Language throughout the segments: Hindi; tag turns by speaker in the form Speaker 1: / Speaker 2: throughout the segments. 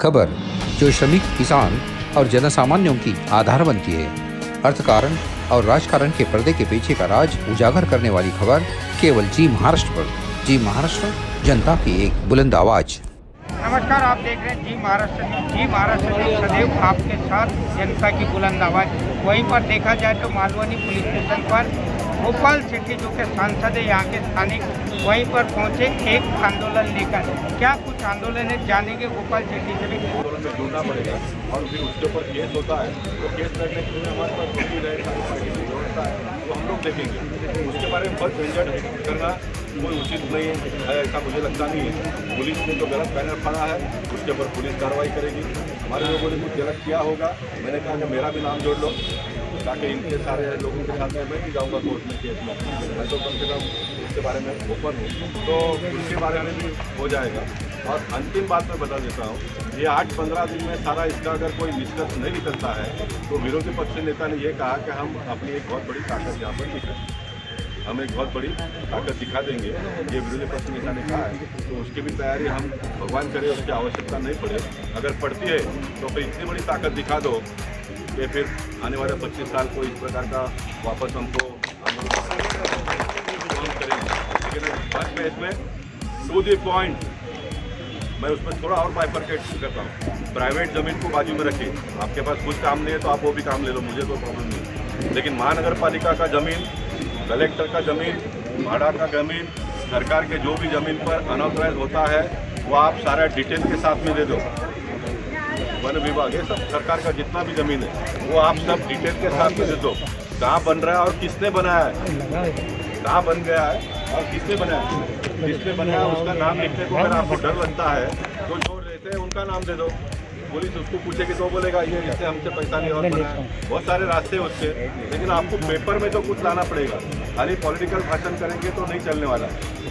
Speaker 1: खबर जो श्रमिक, किसान और जनसामान्यों की आधार बनती है। अर्थकारण और राजकारण के पर्दे के पीछे का राज उजागर करने वाली खबर केवल जी महाराष्ट्र पर। जी महाराष्ट्र, जनता की एक बुलंद आवाज।
Speaker 2: नमस्कार, आप देख रहे हैं जी महाराष्ट्र न्यूज। जी महाराष्ट्र न्यूज सदैव आपके साथ, जनता की बुलंद आवाज। वहीं पर देखा जाए तो मालवनी पुलिस स्टेशन पर गोपाल शेट्टी जो के सांसद है, यहाँ के स्थानिक, वहीं पर पहुंचे एक आंदोलन लेकर। क्या कुछ आंदोलन है, जानेंगे गोपाल शेट्टी से भी।
Speaker 3: आंदोलन में जुड़ना पड़ेगा और फिर उसके ऊपर केस होता है तो केस लड़ने के लिए हमारे पास वकील है, पार्टी की व्यवस्था है, तो हम लोग देखेंगे। उसके बारे में बहुत झंझट करना कोई उचित नहीं है, ऐसा मुझे लगता नहीं है। पुलिस ने जो गलत बैनर फाड़ा है उसके ऊपर पुलिस कार्रवाई करेगी। हमारे लोगों ने कुछ गलत किया होगा, मैंने कहा कि मेरा भी नाम जोड़ लो ताकि इनके सारे लोगों के साथ मैं भी जाऊँगा कोर्ट में केस में। मैं तो कम से कम उसके बारे में ओपन हूँ, तो उसके बारे में भी हो जाएगा। और अंतिम बात मैं बता देता हूँ, ये 8-15 दिन में सारा इसका अगर कोई निष्कर्ष नहीं निकलता है तो विरोधी पक्ष नेता ने ये कहा कि हम अपनी एक बहुत बड़ी ताकत यहाँ पर दिखाएंगे, हम एक बहुत बड़ी ताकत दिखा देंगे। ये विरोधी पक्ष नेता ने कहा है, तो उसकी भी तैयारी हम भगवान करे उसकी आवश्यकता नहीं पड़े। अगर पड़ती है तो फिर इतनी बड़ी ताकत दिखा दो कि फिर आने वाले 25 साल को इस प्रकार का वापस हमको करेंगे। लेकिन आज मैं इसमें टू द पॉइंट मैं उसमें थोड़ा और बाइफरकेट करता हूँ। प्राइवेट ज़मीन को बाजू में रखिए, आपके पास कुछ काम नहीं है तो आप वो भी काम ले लो, मुझे कोई प्रॉब्लम नहीं। लेकिन महानगर पालिका का ज़मीन, कलेक्टर का ज़मीन, भाड़ा का ज़मीन, सरकार के जो भी ज़मीन पर अनऑथराइज होता है वो आप सारा डिटेल के साथ में दे दो। वन विभाग, ये सब सरकार का जितना भी ज़मीन है वो आप सब डिटेल के साथ में दे दो। कहाँ बन रहा है और किसने बनाया है, कहाँ बन गया है और किसने बनाया है, जिसने बनाया उसका नाम लिखने को अगर आपको डर लगता है तो जो रहते हैं उनका नाम दे दो। पुलिस उसको पूछेगी तो बोलेगा ये इससे हमसे पैसा नहीं और बनाया। बहुत सारे रास्ते हैं उसके, लेकिन आपको पेपर में तो कुछ लाना पड़ेगा। खाली पॉलिटिकल भाषण करेंगे तो नहीं चलने वाला।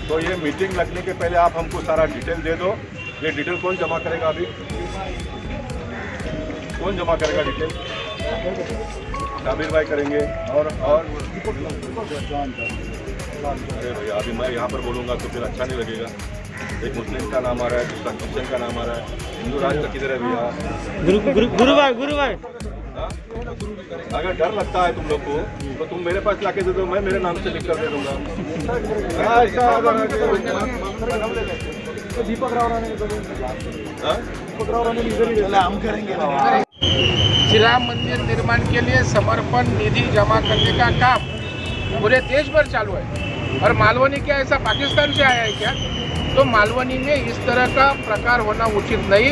Speaker 3: तो ये मीटिंग लगने के पहले आप हमको सारा डिटेल दे दो। ये डिटेल कौन जमा करेगा, अभी कौन जमा करेगा डिटेल? साबिर भाई करेंगे। और अरे भैया अभी मैं यहाँ पर बोलूँगा तो फिर अच्छा नहीं लगेगा। एक मुस्लिम का नाम आ रहा है, दूसरा क्रिश्चियन का नाम आ रहा है। हिंदू राष्ट्र किधर है भैया? गुरु भाई अगर डर लगता है तुम लोग को तो तुम मेरे पास लाके दे दो, मैं मेरे नाम से लिख कर दे दूँगा। दीपक राव हम करेंगे।
Speaker 2: श्री राम मंदिर निर्माण के लिए समर्पण निधि जमा करने का काम पूरे देश भर चालू है। और मालवनी क्या ऐसा पाकिस्तान से आया है क्या? तो मालवनी में इस तरह का प्रकार होना उचित नहीं।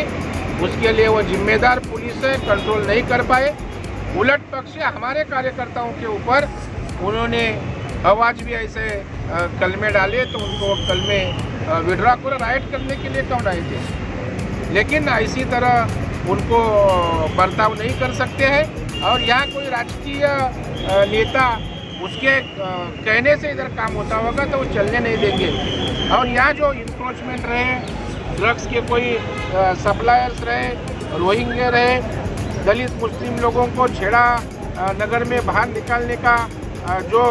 Speaker 2: उसके लिए वो जिम्मेदार पुलिस है, कंट्रोल नहीं कर पाए। उलट पक्ष हमारे कार्यकर्ताओं के ऊपर उन्होंने आवाज भी ऐसे कलमे डाले, तो उनको कलमे विड्रॉ कर राइट करने के लिए कौन आए थे। लेकिन इसी तरह उनको बर्ताव नहीं कर सकते हैं। और यहाँ कोई राजकीय नेता उसके कहने से इधर काम होता होगा तो वो चलने नहीं देंगे। और यहाँ जो इंक्रोचमेंट रहे, ड्रग्स के कोई सप्लायर्स रहे, रोहिंग्या रहे, दलित मुस्लिम लोगों को छेड़ा नगर में बाहर निकालने का जो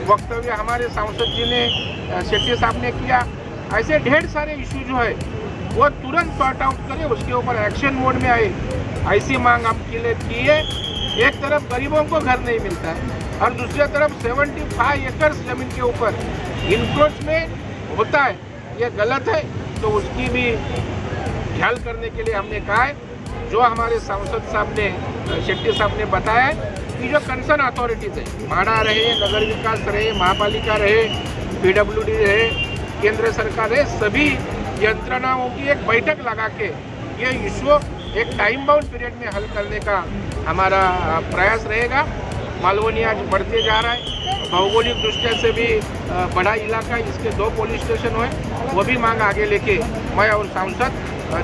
Speaker 2: वक्तव्य हमारे सांसद जी ने, शेट्टी साहब ने किया, ऐसे ढेर सारे इशू जो है वो तुरंत सॉर्ट आउट करें, उसके ऊपर एक्शन मोड में आए। ऐसी मांग हम की है। एक तरफ गरीबों को घर नहीं मिलता है और दूसरी तरफ 75 एकड़ जमीन के ऊपर इंक्रोचमेंट होता है, ये गलत है। तो उसकी भी ख्याल करने के लिए हमने कहा है, जो हमारे सांसद साहब ने, शेट्टी साहब ने बताया है कि जो कंसर्न अथॉरिटीज़ है, भाड़ा रहे, नगर विकास रहे, महापालिका रहे, PWD रहे, केंद्र सरकार है, सभी यंत्रणाओं की एक बैठक लगा के ये इशू एक टाइम बाउंड पीरियड में हल करने का हमारा प्रयास रहेगा। मालवनी आज बढ़ते जा रहा है, भौगोलिक दृष्टि से भी बड़ा इलाका, इसके 2 पुलिस स्टेशन हुए, वो भी मांग आगे लेके मैं और सांसद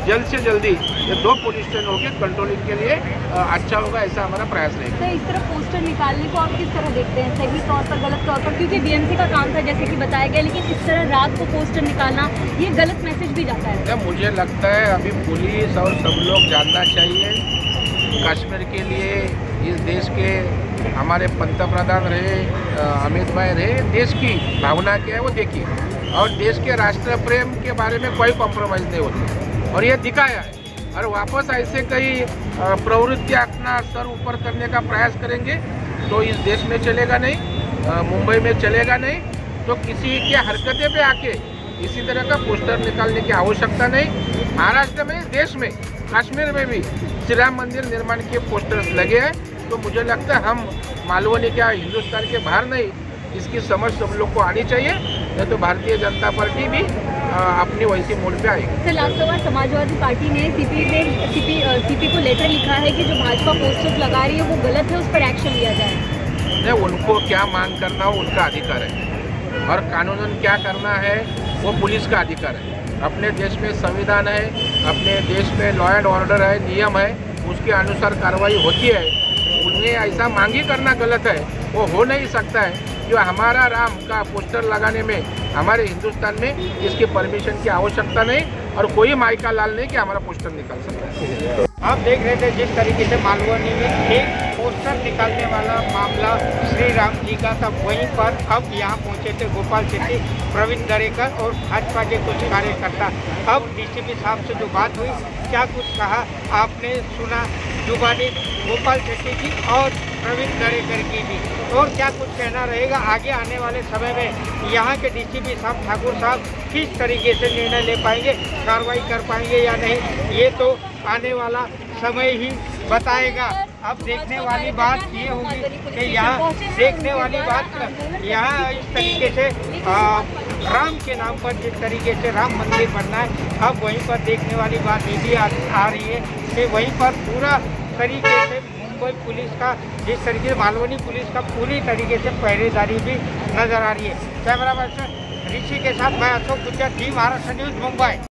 Speaker 2: जल्द से जल्दी ये 2 पुलिस स्टेशन होकर कंट्रोलिंग के लिए अच्छा होगा, ऐसा हमारा प्रयास रहेगा।
Speaker 4: तो इस तरह पोस्टर निकालने को आप किस तरह देखते हैं, सही तौर पर, गलत तौर पर? क्योंकि BMC का काम था जैसे कि बताया गया, लेकिन इस तरह रात को पोस्टर निकालना ये गलत मैसेज भी जाता है।
Speaker 2: मुझे लगता है अभी पुलिस और सब लोग जानना चाहिए, कश्मीर के लिए इस देश के हमारे पंतप्रधान रहे, अमित भाई रहे, देश की भावना क्या है वो देखिए। और देश के राष्ट्र प्रेम के बारे में कोई कॉम्प्रोमाइज़ नहीं होती और ये दिखाया है। और वापस ऐसे कई प्रवृत्तियाँ अपना सर ऊपर करने का प्रयास करेंगे तो इस देश में चलेगा नहीं, मुंबई में चलेगा नहीं। तो किसी की हरकतें पे आके इसी तरह का पोस्टर निकालने की आवश्यकता नहीं। महाराष्ट्र में, देश में, कश्मीर में भी श्री राम मंदिर निर्माण के पोस्टर्स लगे हैं। तो मुझे लगता है हम मालवनी क्या हिंदुस्तान के बाहर नहीं, इसकी समझ सब लोग को आनी चाहिए, नहीं तो भारतीय जनता पार्टी भी अपनी वैसी मोड़ पे आएगी।
Speaker 4: सर, लास्ट बार समाजवादी पार्टी ने सीपी को लेटर लिखा है कि जो भाजपा पोस्टर्स लगा रही है वो गलत है, उस पर एक्शन लिया जाए।
Speaker 2: नहीं, उनको क्या मांग करना हो उनका अधिकार है, और कानूनन क्या करना है वो पुलिस का अधिकार है। अपने देश में संविधान है, अपने देश में लॉ एंड ऑर्डर है, नियम है, उसके अनुसार कार्रवाई होती है। उन्हें ऐसा मांग ही करना गलत है, वो हो नहीं सकता है। जो हमारा राम का पोस्टर लगाने में हमारे हिंदुस्तान में इसकी परमिशन की आवश्यकता नहीं, और कोई माइका लाल नहीं कि हमारा पोस्टर निकाल सकता है।
Speaker 5: आप देख रहे थे जिस तरीके से मालवनी में एक पोस्टर निकालने वाला मामला श्री राम जी का था, वहीं पर अब यहाँ पहुँचे थे गोपाल शेट्टी, प्रवीण दरेकर और भाजपा के कुछ कार्यकर्ता। अब डीसीपी साहब से जो बात हुई, क्या कुछ कहा आपने सुना, जुबानी गोपाल शेट्टी की और प्रवीण दरेकर की भी, और क्या कुछ कहना रहेगा आगे आने वाले समय में यहाँ के डीसीपी साहब ठाकुर साहब किस तरीके से निर्णय ले पाएंगे, कार्रवाई कर पाएंगे या नहीं, ये तो आने वाला समय ही बताएगा। अब देखने वाली बात ये होगी कि यहाँ देखने वाली बात यहाँ इस तरीके से राम के नाम पर जिस तरीके से राम मंदिर बनना है, अब वहीं पर देखने वाली बात ये भी आ रही है कि वहीं पर पूरा तरीके से मुंबई पुलिस का, जिस तरीके से मालवनी पुलिस का पूरी तरीके से पहरेदारी भी नजर आ रही है। कैमरा पर्सन ऋषि के साथ मैं अशोक गुज्जर, जी महाराष्ट्र न्यूज़, मुंबई।